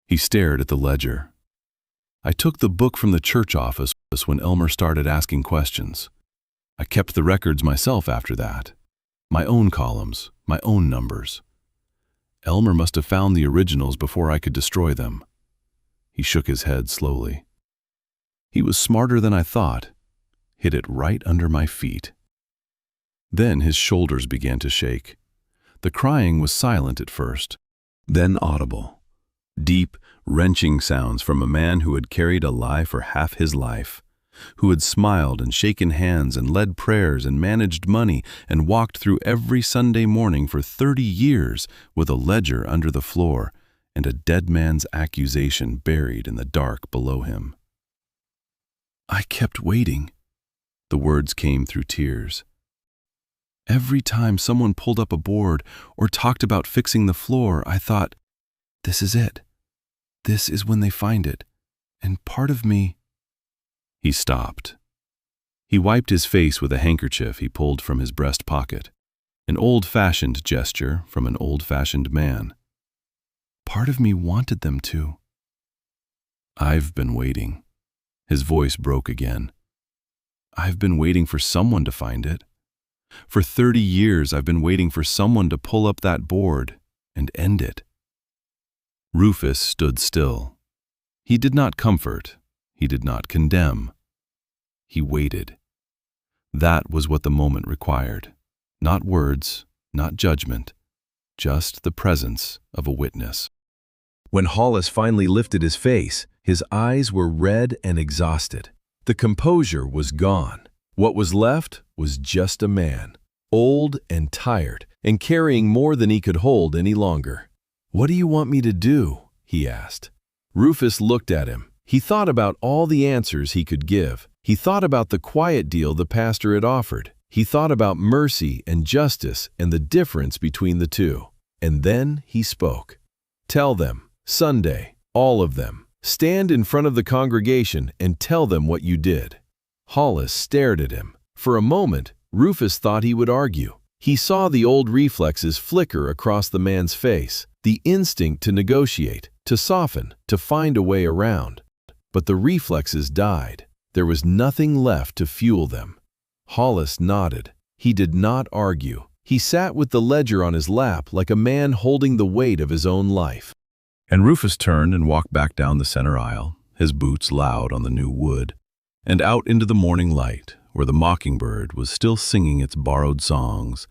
He stared at the ledger. "I took the book from the church office when Elmer started asking questions. I kept the records myself after that. My own columns, my own numbers. Elmer must have found the originals before I could destroy them. He shook his head slowly. He was smarter than I thought. Hit it right under my feet. Then his shoulders began to shake. The crying was silent at first, then audible. Deep, wrenching sounds from a man who had carried a lie for half his life, who had smiled and shaken hands and led prayers and managed money and walked through every Sunday morning for 30 years with a ledger under the floor and a dead man's accusation buried in the dark below him. I kept waiting. The words came through tears. Every time someone pulled up a board or talked about fixing the floor, I thought, this is it. This is when they find it. And part of me... He stopped. He wiped his face with a handkerchief he pulled from his breast pocket, an old-fashioned gesture from an old-fashioned man. Part of me wanted them to. I've been waiting. His voice broke again. I've been waiting for someone to find it. For 30 years I've been waiting for someone to pull up that board and end it. Rufus stood still. He did not comfort. He did not condemn. He waited. That was what the moment required. Not words, not judgment, just the presence of a witness. When Hollis finally lifted his face, his eyes were red and exhausted. The composure was gone. What was left was just a man, old and tired, and carrying more than he could hold any longer. "What do you want me to do?" he asked. Rufus looked at him. He thought about all the answers he could give. He thought about the quiet deal the pastor had offered. He thought about mercy and justice and the difference between the two. And then he spoke. "Tell them, Sunday, all of them. Stand in front of the congregation and tell them what you did." Hollis stared at him. For a moment, Rufus thought he would argue. He saw the old reflexes flicker across the man's face, the instinct to negotiate, to soften, to find a way around. But the reflexes died. There was nothing left to fuel them. Hollis nodded. He did not argue. He sat with the ledger on his lap like a man holding the weight of his own life. And Rufus turned and walked back down the center aisle, his boots loud on the new wood, and out into the morning light, where the mockingbird was still singing its borrowed songs,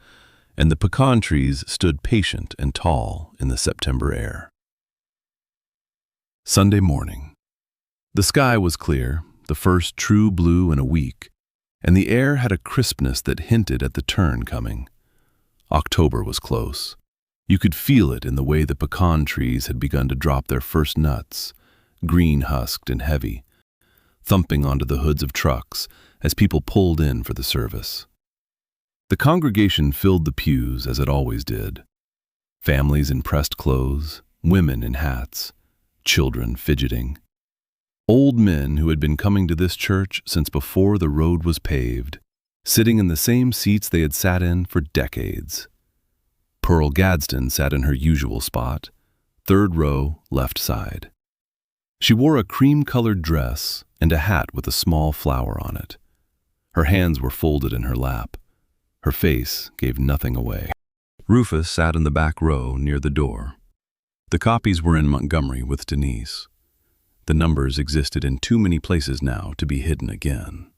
and the pecan trees stood patient and tall in the September air. Sunday morning. The sky was clear, the first true blue in a week, and the air had a crispness that hinted at the turn coming. October was close. You could feel it in the way the pecan trees had begun to drop their first nuts, green-husked and heavy, thumping onto the hoods of trucks as people pulled in for the service. The congregation filled the pews as it always did. Families in pressed clothes, women in hats, children fidgeting. Old men who had been coming to this church since before the road was paved, sitting in the same seats they had sat in for decades. Pearl Gadsden sat in her usual spot, third row, left side. She wore a cream-colored dress and a hat with a small flower on it. Her hands were folded in her lap. Her face gave nothing away. Rufus sat in the back row near the door. The copies were in Montgomery with Denise. The numbers existed in too many places now to be hidden again.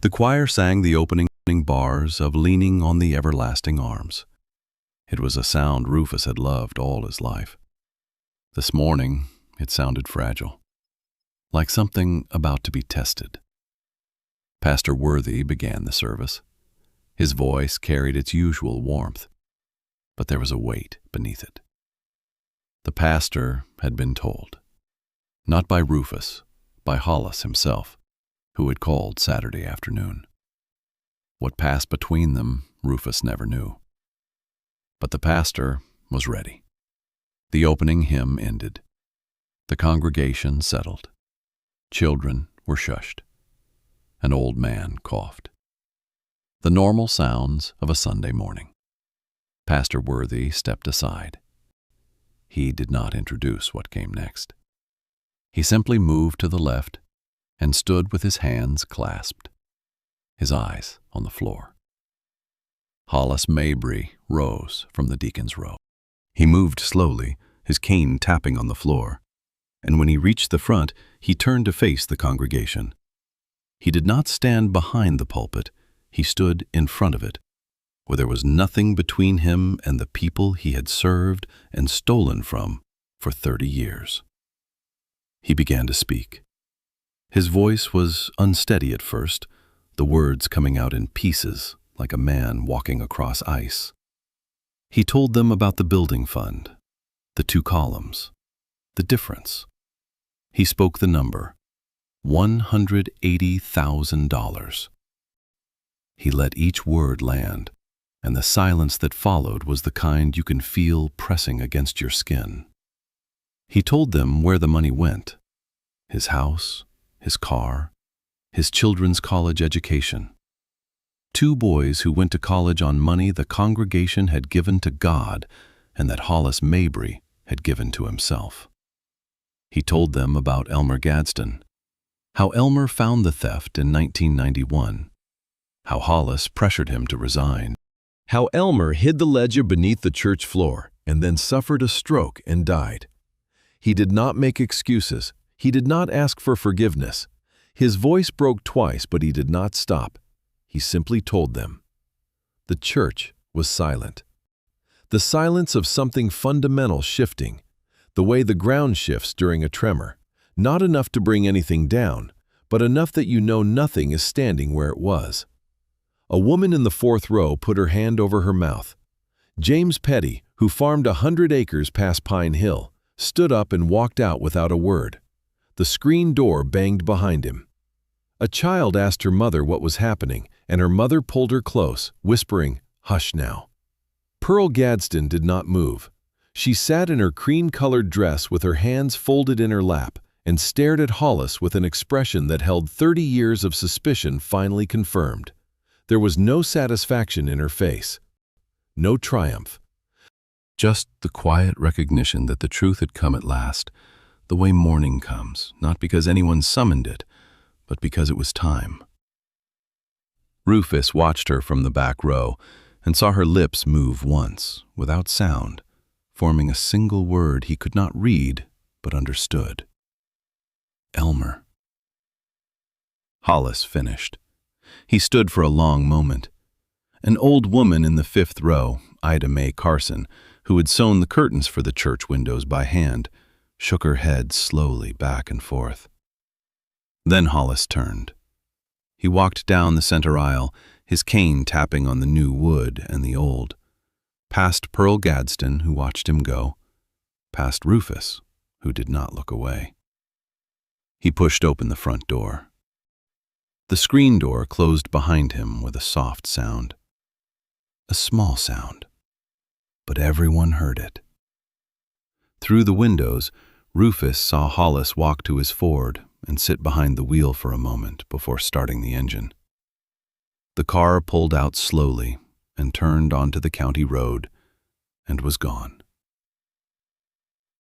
The choir sang the opening bars of "Leaning on the Everlasting Arms." It was a sound Rufus had loved all his life. This morning, it sounded fragile, like something about to be tested. Pastor Worthy began the service. His voice carried its usual warmth, but there was a weight beneath it. The pastor had been told, not by Rufus, by Hollis himself, who had called Saturday afternoon. What passed between them, Rufus never knew. But the pastor was ready. The opening hymn ended. The congregation settled. Children were shushed. An old man coughed. The normal sounds of a Sunday morning. Pastor Worthy stepped aside. He did not introduce what came next. He simply moved to the left and stood with his hands clasped, his eyes on the floor. Hollis Mabry rose from the deacon's row. He moved slowly, his cane tapping on the floor, and when he reached the front, he turned to face the congregation. He did not stand behind the pulpit, he stood in front of it, where there was nothing between him and the people he had served and stolen from for 30 years. He began to speak. His voice was unsteady at first, the words coming out in pieces like a man walking across ice. He told them about the building fund, the 2 columns, the difference. He spoke the number, $180,000. He let each word land, and the silence that followed was the kind you can feel pressing against your skin. He told them where the money went, his house, his car, his children's college education. 2 boys who went to college on money the congregation had given to God and that Hollis Mabry had given to himself. He told them about Elmer Gadsden, how Elmer found the theft in 1991, how Hollis pressured him to resign, How Elmer hid the ledger beneath the church floor and then suffered a stroke and died. He did not make excuses. He did not ask for forgiveness. His voice broke twice, but he did not stop. He simply told them. The church was silent. The silence of something fundamental shifting, the way the ground shifts during a tremor, not enough to bring anything down, but enough that you know nothing is standing where it was. A woman in the 4th row put her hand over her mouth. James Petty, who farmed 100 acres past Pine Hill, stood up and walked out without a word. The screen door banged behind him. A child asked her mother what was happening, and her mother pulled her close, whispering, "Hush now." Pearl Gadsden did not move. She sat in her cream-colored dress with her hands folded in her lap and stared at Hollis with an expression that held 30 years of suspicion finally confirmed. There was no satisfaction in her face, no triumph. Just the quiet recognition that the truth had come at last, the way morning comes, not because anyone summoned it, but because it was time. Rufus watched her from the back row and saw her lips move once, without sound, forming a single word he could not read but understood. Elmer. Hollis finished. He stood for a long moment. An old woman in the 5th row, Ida Mae Carson, who had sewn the curtains for the church windows by hand, shook her head slowly back and forth. Then Hollis turned. He walked down the center aisle, his cane tapping on the new wood and the old, past Pearl Gadsden, who watched him go, past Rufus, who did not look away. He pushed open the front door. The screen door closed behind him with a soft sound. A small sound, but everyone heard it. Through the windows, Rufus saw Hollis walk to his Ford and sit behind the wheel for a moment before starting the engine. The car pulled out slowly and turned onto the county road and was gone.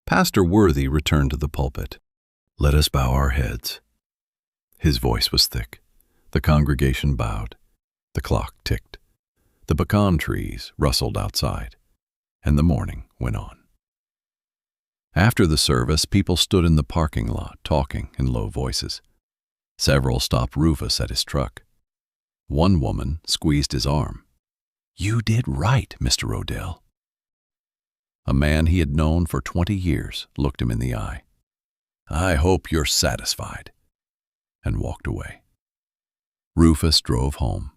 Pastor Worthy returned to the pulpit. "Let us bow our heads." His voice was thick. The congregation bowed. The clock ticked. The pecan trees rustled outside, and the morning went on. After the service, people stood in the parking lot talking in low voices. Several stopped Rufus at his truck. One woman squeezed his arm. "You did right, Mr. Odell." A man he had known for 20 years looked him in the eye. "I hope you're satisfied," and walked away. Rufus drove home.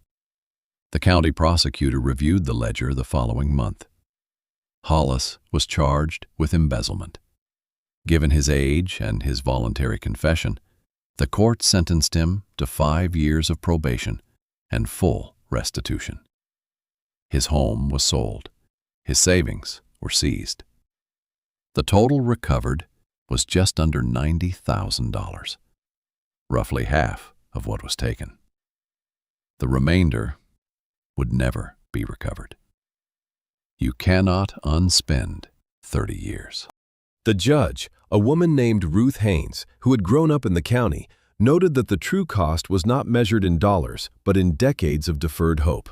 The county prosecutor reviewed the ledger the following month. Hollis was charged with embezzlement. Given his age and his voluntary confession, the court sentenced him to 5 years of probation and full restitution. His home was sold. His savings were seized. The total recovered was just under $90,000, roughly half of what was taken. The remainder would never be recovered. You cannot unspend 30 years. The judge, a woman named Ruth Haynes, who had grown up in the county, noted that the true cost was not measured in dollars, but in decades of deferred hope.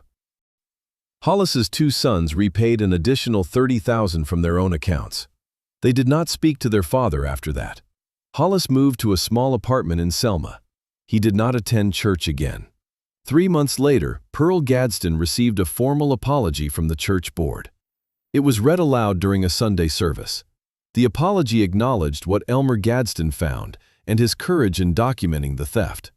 Hollis's two sons repaid an additional $30,000 from their own accounts. They did not speak to their father after that. Hollis moved to a small apartment in Selma. He did not attend church again. 3 months later, Pearl Gadsden received a formal apology from the church board. It was read aloud during a Sunday service. The apology acknowledged what Elmer Gadsden found and his courage in documenting the theft.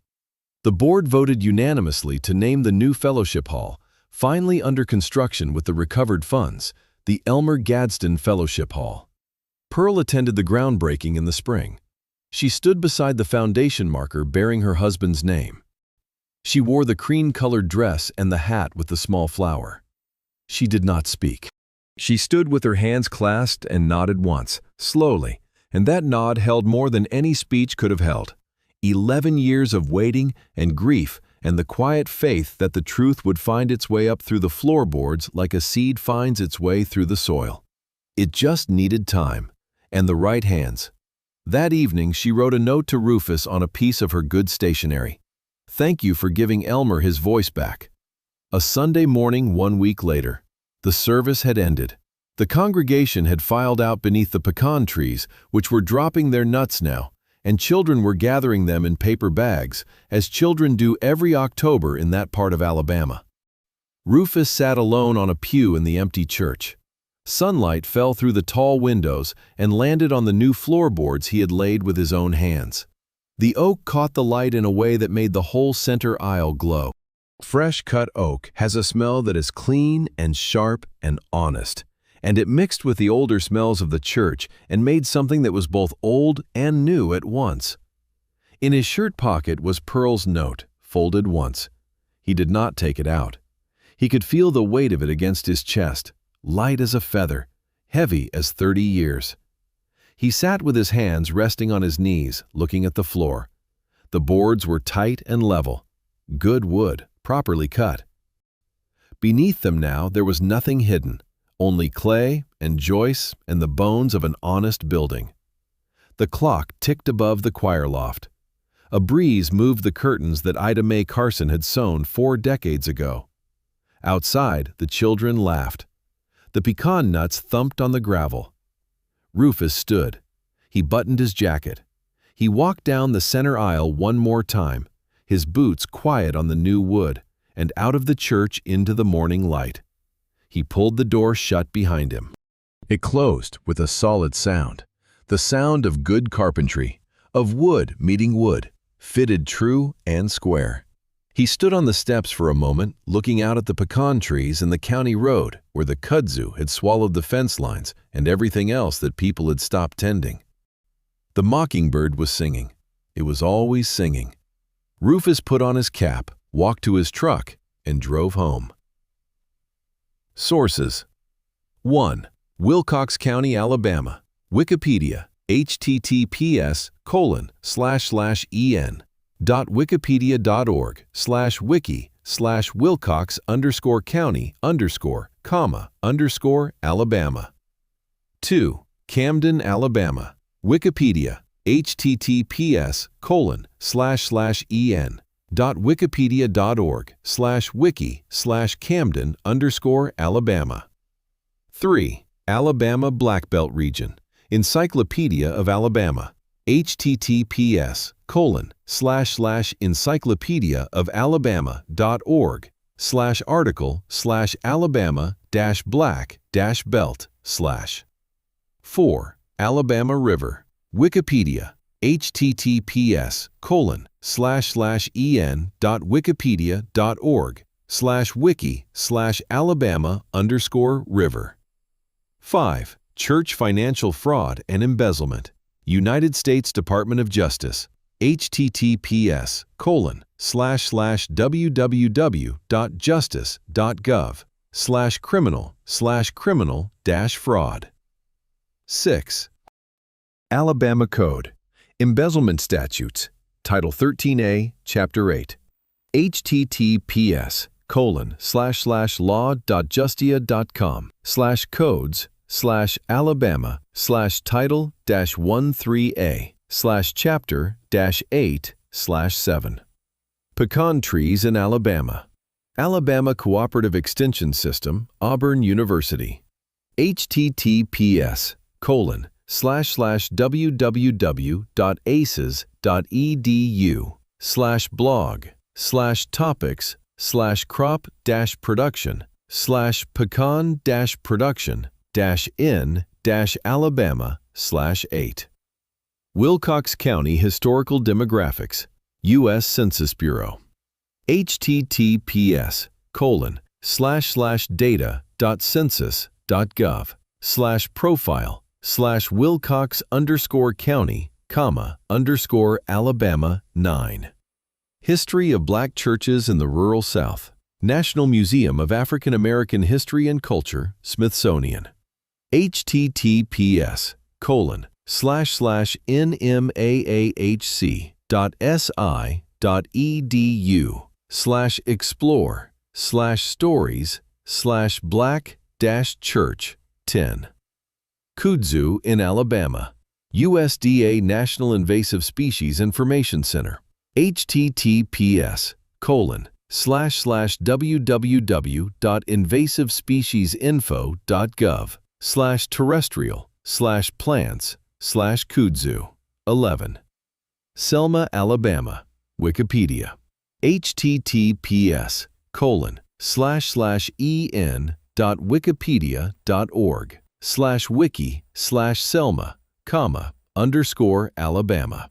The board voted unanimously to name the new fellowship hall, finally under construction with the recovered funds, the Elmer Gadsden Fellowship Hall. Pearl attended the groundbreaking in the spring. She stood beside the foundation marker bearing her husband's name. She wore the cream-colored dress and the hat with the small flower. She did not speak. She stood with her hands clasped and nodded once, slowly, and that nod held more than any speech could have held. 11 years of waiting and grief and the quiet faith that the truth would find its way up through the floorboards like a seed finds its way through the soil. It just needed time and the right hands. That evening, she wrote a note to Rufus on a piece of her good stationery. "Thank you for giving Elmer his voice back." A Sunday morning 1 week later, the service had ended. The congregation had filed out beneath the pecan trees, which were dropping their nuts now, and children were gathering them in paper bags, as children do every October in that part of Alabama. Rufus sat alone on a pew in the empty church. Sunlight fell through the tall windows and landed on the new floorboards he had laid with his own hands. The oak caught the light in a way that made the whole center aisle glow. Fresh-cut oak has a smell that is clean and sharp and honest, and it mixed with the older smells of the church and made something that was both old and new at once. In his shirt pocket was Pearl's note, folded once. He did not take it out. He could feel the weight of it against his chest, light as a feather, heavy as 30 years. He sat with his hands resting on his knees, looking at the floor. The boards were tight and level. Good wood, properly cut. Beneath them now there was nothing hidden, only clay and joists and the bones of an honest building. The clock ticked above the choir loft. A breeze moved the curtains that Ida Mae Carson had sewn 4 decades ago. Outside, the children laughed. The pecan nuts thumped on the gravel. Rufus stood. He buttoned his jacket. He walked down the center aisle one more time, his boots quiet on the new wood, and out of the church into the morning light. He pulled the door shut behind him. It closed with a solid sound, the sound of good carpentry, of wood meeting wood, fitted true and square. He stood on the steps for a moment, looking out at the pecan trees and the county road where the kudzu had swallowed the fence lines and everything else that people had stopped tending. The mockingbird was singing. It was always singing. Rufus put on his cap, walked to his truck, and drove home. Sources: 1. Wilcox County, Alabama. Wikipedia, https://en.wikipedia.org/wiki/Wilcox_County_Alabama. 2. Camden, Alabama. Wikipedia, https://en.wikipedia.org/wiki/Camden_Alabama. 3. Alabama Black Belt Region. Encyclopedia of Alabama. https://encyclopedia of Alabama.org/article/Alabama-black-belt/. 4. Alabama River. Wikipedia, https://en.wikipedia.org/wiki/Alabama_river. 5. Church financial fraud and embezzlement. United States Department of Justice. https://www.justice.gov/criminal/fraud. 6. Alabama Code. Embezzlement Statutes. Title 13A, Chapter 8. https://law.justia.com/codes/alabama/title-13A/chapter-8/7. Pecan trees in Alabama. Alabama Cooperative Extension System, Auburn University. https://www.aces.edu/blog/topics/crop-production/in-alabama/8. Wilcox County Historical Demographics, U.S. Census Bureau. https://data.census.gov/Wilcox_County, Alabama 9. History of Black Churches in the Rural South. National Museum of African American History and Culture, Smithsonian. https://nmahc.si.edu/explore/stories/black-church 10. Kudzu in Alabama. USDA National Invasive Species Information Center. https://www.invasivespeciesinfo.gov/terrestrial/plants/kudzu 11. Selma, Alabama. Wikipedia. https://en.wikipedia.org/wiki/Selma, Alabama